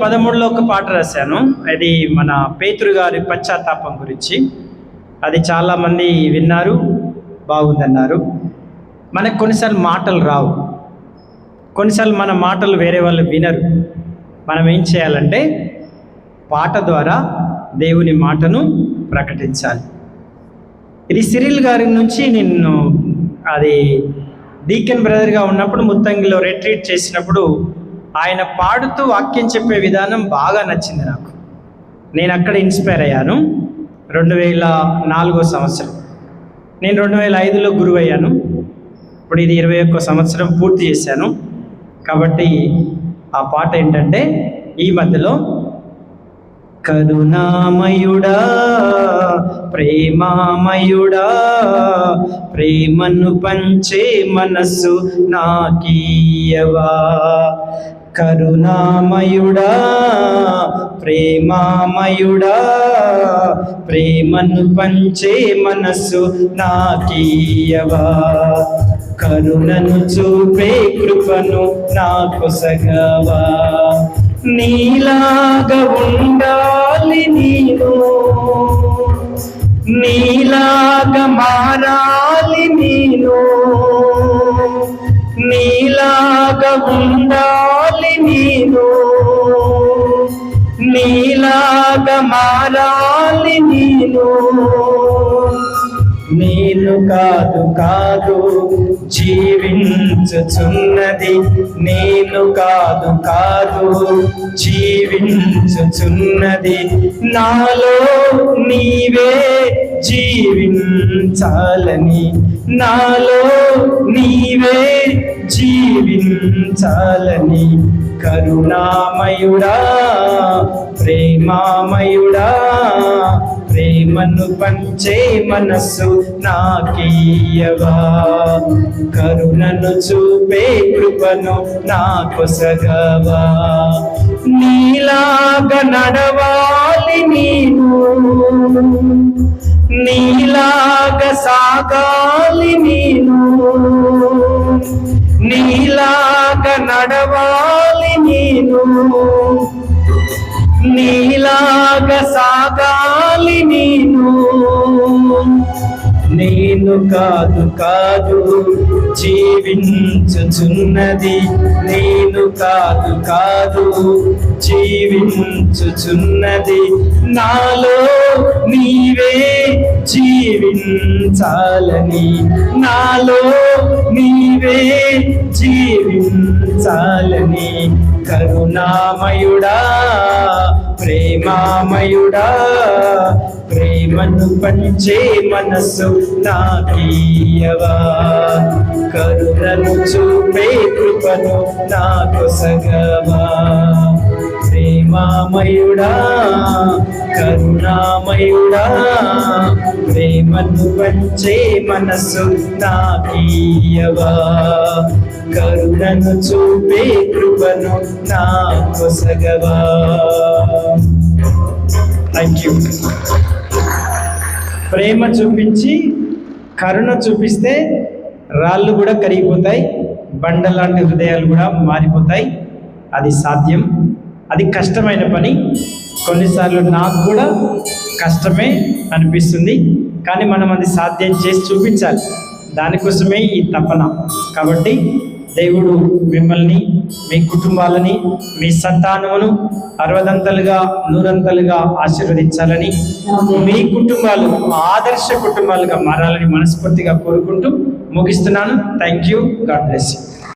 13లో ఒక పాట రాశాను. అది మన పేతురు గారి పశ్చాత్తాపం గురించి. అది చాలామంది విన్నారు, బాగుందన్నారు. మనకు కొన్నిసార్లు మాటలు రావు, కొన్నిసార్లు మన మాటలు వేరే వాళ్ళు వినరు. మనం ఏం చేయాలంటే పాట ద్వారా దేవుని మాటను ప్రకటించాలి. ఇది సిరిల్ గారి నుంచి నేను అది డీకెన్ బ్రదర్గా ఉన్నప్పుడు ముత్తంగిలో రిట్రీట్ చేసినప్పుడు ఆయన పాడుతూ వాక్యం చెప్పే విధానం బాగా నచ్చింది నాకు. నేను అక్కడ ఇన్స్పైర్ అయ్యాను. 2004 సంవత్సరం, నేను 2005లో గురువు అయ్యాను. ఇప్పుడు ఇది 21 సంవత్సరం పూర్తి చేశాను. కాబట్టి ఆ పాట ఏంటంటే ఈ మధ్యలో కరుణామయుడా ప్రేమామయుడా ప్రేమను పంచే మనస్సు నాకీయవా, కరుణామయుడా ప్రేమామయుడా ప్రేమను పంచే మనస్సు నాకీయవా, కరుణను చూపే కృపను నాకొసగవా, నీలాగా ఉండాలి నేను, నీలాగా మారాలి నేను, నీలాగా ఉండాలి నేను, నీలాగా మారాలి నేను, నేను కాదు కాదు జీవించుచున్నది, నేను కాదు కాదు జీవించుచున్నది, నాలో నీవే జీవించాలని, నాలో నీవే జీవించాలని, కరుణామయుడా ప్రేమామయుడా ప్రేమను పంచే మనస్సు నాకీయవా, కరుణను చూపే కృపను నాకొసగవా, నీలాగా నడవాలి నేను, నీలాగా సాగాలి నేను, నీలాగా నడవాలి నేను, నీలాగా సాగాలి నేను, నేను కాదు కాదు జీవించుచున్నది, నేను కాదు కాదు జీవించుచున్నది, నాలో నీవే జీవించాలని, నాలో నీవే జీవించాలని, కరుణామయుడా ప్రేమామయుడా ప్రేమను పంచే మనస్సు నాకీయవా, కరుణను చూపే కృపను నాకొసగవా, ప్రేమామయుడా కరుణామయుడా ప్రేమను పంచే మనస్సు నాకీయవా, కరుణను చూపే కృపను నాకొసగవా. Thank you. ప్రేమ చూపించి కరుణ చూపిస్తే రాళ్ళు కూడా కరిగిపోతాయి, బండలాంటి హృదయాలు కూడా మారిపోతాయి. అది సాధ్యం. అది కష్టమైన పని. కొన్నిసార్లు నాకు కూడా కష్టమే అనిపిస్తుంది, కానీ మనం అది సాధ్యం చేసి చూపించాలి. దానికోసమే ఈ తపన. కాబట్టి దేవుడు మిమ్మల్ని, మీ కుటుంబాలని, మీ సంతానమును 60 100 ఆశీర్వదించాలని, మీ కుటుంబాలు ఆదర్శ కుటుంబాలుగా మారాలని మనస్ఫూర్తిగా కోరుకుంటూ ముగిస్తున్నాను. Thank you. God bless you.